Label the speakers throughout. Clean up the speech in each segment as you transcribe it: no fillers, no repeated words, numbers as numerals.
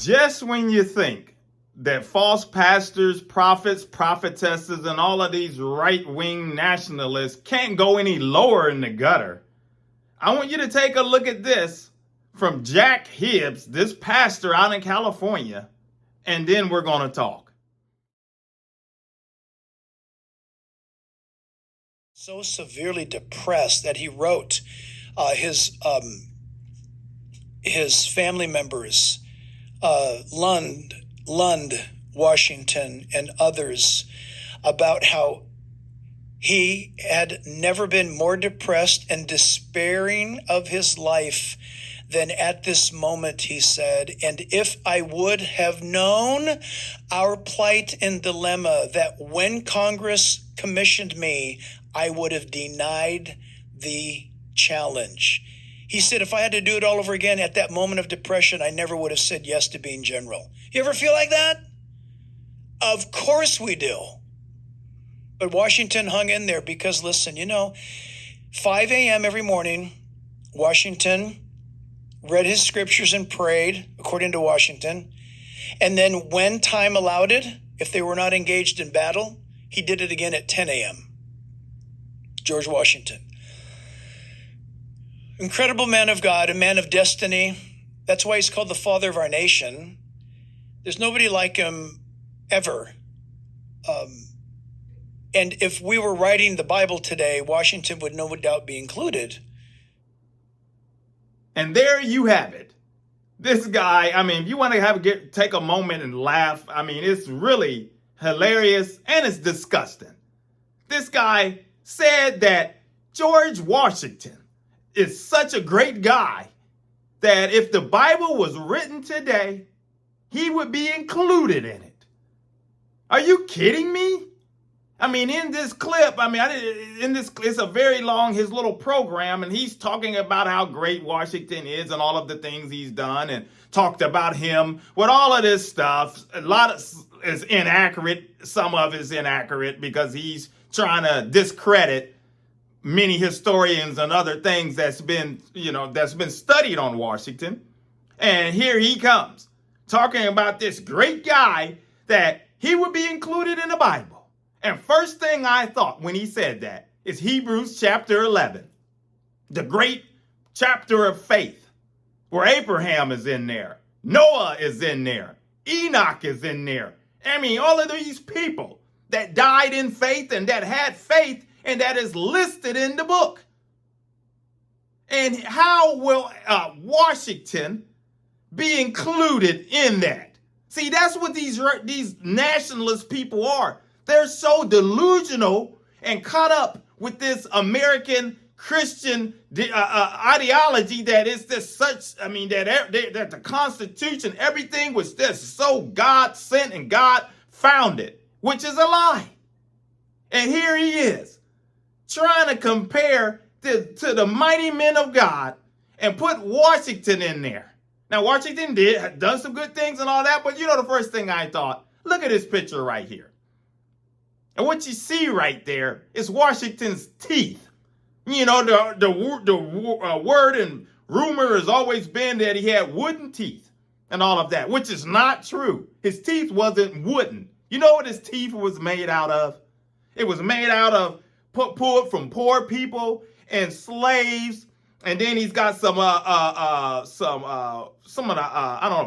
Speaker 1: Just when you think that false pastors, prophets, prophetesses, and all of these right-wing nationalists can't go any lower in the gutter, I want you to take a look at this from Jack Hibbs, this pastor out in California, and then we're going to talk.
Speaker 2: So severely depressed that he wrote his family members, Lund, Washington, and others, about how he had never been more depressed and despairing of his life than at this moment, he said. And if I would have known our plight and dilemma, that when Congress commissioned me, I would have denied the challenge. He said, if I had to do it all over again at that moment of depression, I never would have said yes to being general. You ever feel like that? Of course we do. But Washington hung in there because, listen, 5 a.m. every morning, Washington read his scriptures and prayed, according to Washington. And then when time allowed it, if they were not engaged in battle, he did it again at 10 a.m. George Washington. Incredible man of God, a man of destiny. That's why he's called the father of our nation. There's nobody like him ever. And if we were writing the Bible today, Washington would no doubt be included.
Speaker 1: And there you have it. This guy, if you want to take a moment and laugh, it's really hilarious and it's disgusting. This guy said that George Washington is such a great guy that if the Bible was written today, he would be included in it. Are you kidding me? In this clip, it's a very long, his little program, and he's talking about how great Washington is and all of the things he's done and talked about him with all of this stuff. A lot of is inaccurate. Some of it is inaccurate because he's trying to discredit many historians and other things that's been studied on Washington. And here he comes talking about this great guy that he would be included in the Bible. And first thing I thought when he said that is Hebrews chapter 11, the great chapter of faith, where Abraham is in there, Noah is in there, Enoch is in there. All of these people that died in faith and that had faith and that is listed in the book. And how will Washington be included in that? See, that's what these nationalist people are. They're so delusional and caught up with this American Christian ideology that it's just such, that the Constitution, everything was just so God sent and God founded, which is a lie. And here he is trying to compare to the mighty men of God and put Washington in there. Now, Washington had done some good things and all that, but the first thing I thought, look at this picture right here. And what you see right there is Washington's teeth. The word and rumor has always been that he had wooden teeth and all of that, which is not true. His teeth wasn't wooden. You know what his teeth was made out of? It was made out of pulled from poor people and slaves. And then he's got some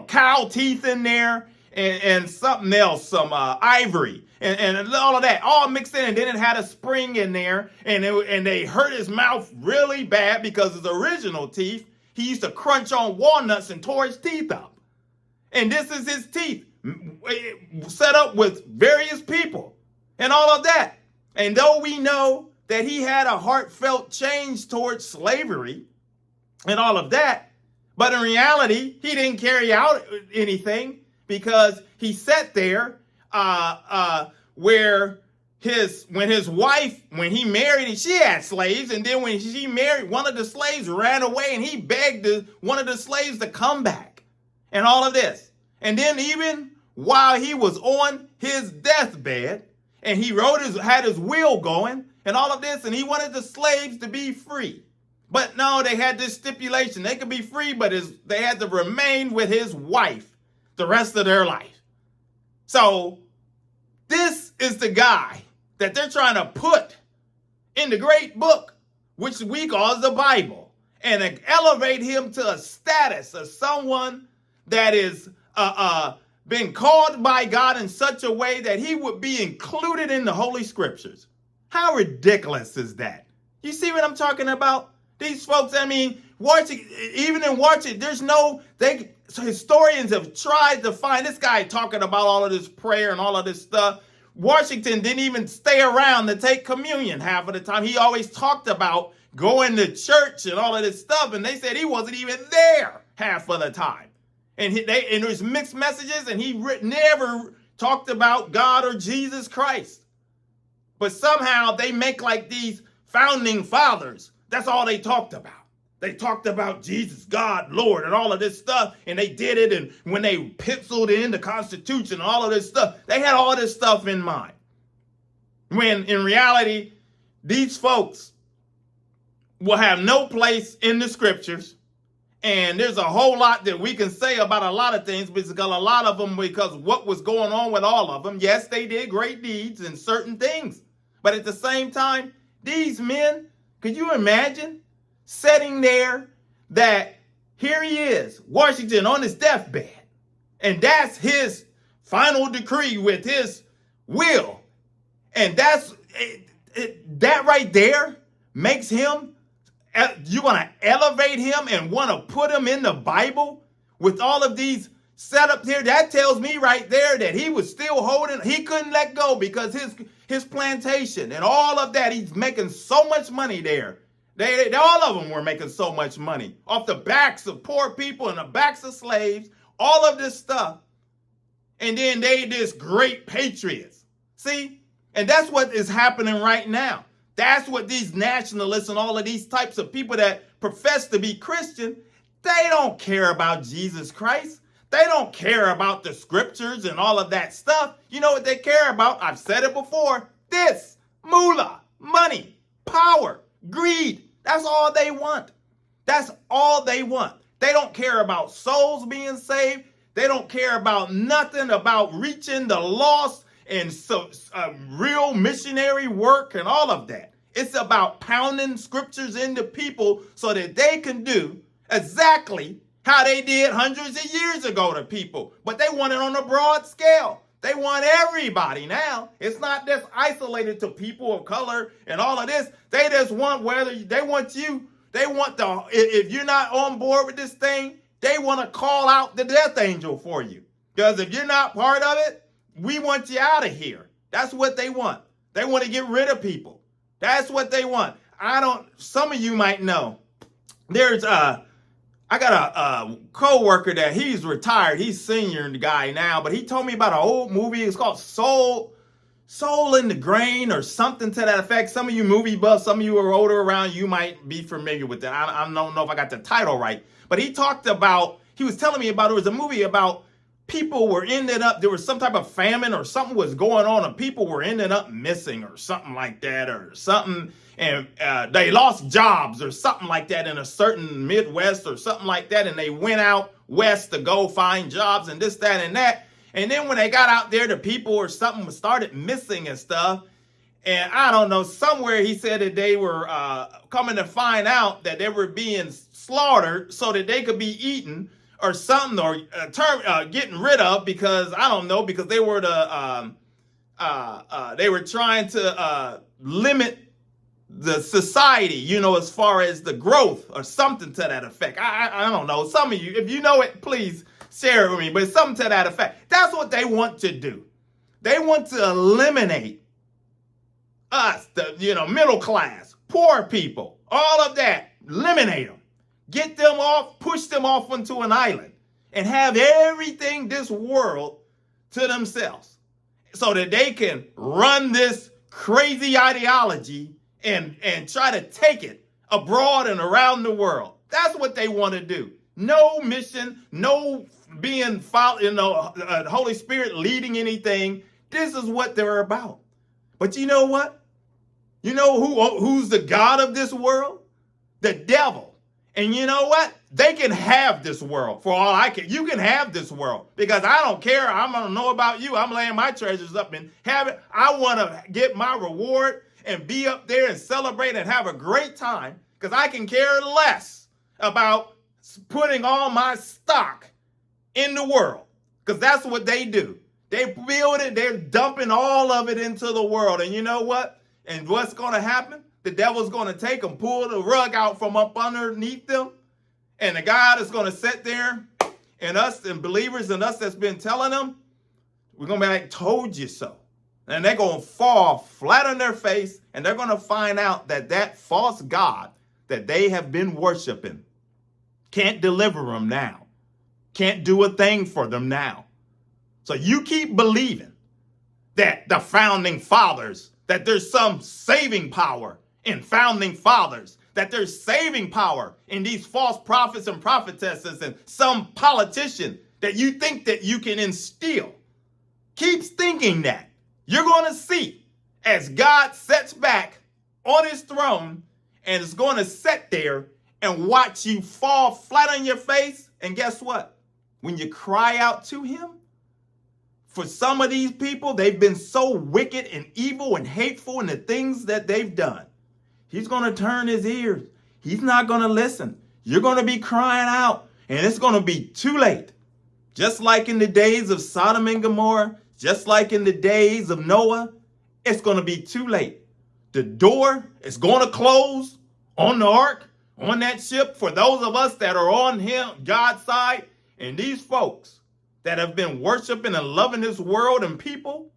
Speaker 1: cow teeth in there and something else, some ivory. And all of that all mixed in, and then it had a spring in there, and they hurt his mouth really bad because his original teeth, he used to crunch on walnuts and tore his teeth up. And this is his teeth set up with various people and all of that. And though we know that he had a heartfelt change towards slavery and all of that, but in reality, he didn't carry out anything because he sat there when he married, she had slaves, and then when she married, one of the slaves ran away, and he begged one of the slaves to come back, and all of this. And then even while he was on his deathbed, and he had his will going, and all of this, and he wanted the slaves to be free. But no, they had this stipulation. They could be free, but they had to remain with his wife. the rest of their life. So this is the guy that they're trying to put in the great book, which we call the Bible, and elevate him to a status of someone that is been called by God in such a way that he would be included in the Holy Scriptures. How ridiculous is that? You see what I'm talking about? These folks, I mean, even in watching, historians have tried to find this guy talking about all of this prayer and all of this stuff. Washington didn't even stay around to take communion half of the time. He always talked about going to church and all of this stuff, and they said he wasn't even there half of the time. And there's mixed messages, and he never talked about God or Jesus Christ. But somehow they make like these founding fathers. That's all they talked about. They talked about Jesus, God, Lord, and all of this stuff, and they did it. And when they penciled in the Constitution and all of this stuff, they had all this stuff in mind. When in reality, these folks will have no place in the Scriptures. And there's a whole lot that we can say about a lot of things, because a lot of them, because what was going on with all of them, yes, they did great deeds and certain things. But at the same time, these men, could you imagine sitting there that here he is, Washington on his deathbed, and that's his final decree with his will. And that right there makes him, you want to elevate him and want to put him in the Bible with all of these setups here. That tells me right there that he was still holding, he couldn't let go, because his plantation and all of that, he's making so much money there. All of them were making so much money off the backs of poor people and the backs of slaves, all of this stuff. And then they just great patriots. See? And that's what is happening right now. That's what these nationalists and all of these types of people that profess to be Christian, they don't care about Jesus Christ. They don't care about the Scriptures and all of that stuff. You know what they care about? I've said it before. This, moolah, money, power, greed. That's all they want. That's all they want. They don't care about souls being saved. They don't care about nothing about reaching the lost and real missionary work and all of that. It's about pounding Scriptures into people so that they can do exactly how they did hundreds of years ago to people. But they want it on a broad scale. They want everybody now. It's not just isolated to people of color and all of this. They just want if you're not on board with this thing, they want to call out the death angel for you. Because if you're not part of it, we want you out of here. That's what they want. They want to get rid of people. That's what they want. Some of you might know. I got a co-worker that he's retired. He's senior guy now, but he told me about an old movie. It's called Soul in the Grain or something to that effect. Some of you movie buffs, some of you are older around, you might be familiar with that. I don't know if I got the title right, but he was telling me about, it was a movie about people there was some type of famine or something was going on, and people were ending up missing or something like that or something. And they lost jobs or something like that in a certain Midwest or something like that. And they went out west to go find jobs and this, that, and that. And then when they got out there, the people or something started missing and stuff. And I don't know, somewhere he said that they were coming to find out that they were being slaughtered so that they could be eaten or something, or getting rid of, because I don't know, because they were they were trying to limit the society, as far as the growth or something to that effect. I don't know. Some of you, if you know it, please share it with me, but it's something to that effect. That's what they want to do. They want to eliminate us, the middle class, poor people, all of that, eliminate them. Get them off, push them off onto an island and have everything this world to themselves so that they can run this crazy ideology and try to take it abroad and around the world. That's what they want to do. No mission, no being Holy Spirit leading anything. This is what they're about. But you know what? You know who's the God of this world? The devil. And you know what? they can have this world for all I can. You can have this world because I don't care. I'm going to know about you. I'm laying my treasures up in heaven. I want to get my reward and be up there and celebrate and have a great time because I can care less about putting all my stock in the world because that's what they do. They build it. They're dumping all of it into the world. And you know what? And what's going to happen? The devil's going to take them, pull the rug out from up underneath them. And the God is going to sit there and us and believers and us that's been telling them, we're going to be like, told you so. And they're going to fall flat on their face and they're going to find out that that false God that they have been worshiping can't deliver them now. Can't do a thing for them now. So you keep believing that the founding fathers, that there's some saving power in founding fathers, that there's saving power in these false prophets and prophetesses and some politician that you think that you can instill. Keeps thinking that. You're going to see as God sits back on his throne and is going to sit there and watch you fall flat on your face. And guess what? When you cry out to him, for some of these people, they've been so wicked and evil and hateful in the things that they've done. He's going to turn his ears. He's not going to listen. You're going to be crying out, and it's going to be too late. Just like in the days of Sodom and Gomorrah, just like in the days of Noah, it's going to be too late. The door is going to close on the ark, on that ship, for those of us that are on him, God's side, and these folks that have been worshiping and loving this world and people,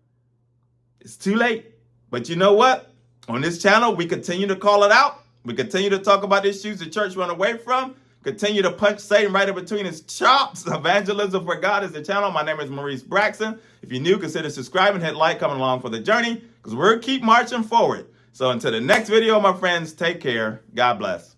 Speaker 1: it's too late. But you know what? On this channel, we continue to call it out. We continue to talk about issues the church run away from. Continue to punch Satan right in between his chops. Evangelism for God is the channel. My name is Maurice Braxton. If you're new, consider subscribing, hit like, coming along for the journey, because we'll keep marching forward. So until the next video, my friends, take care. God bless.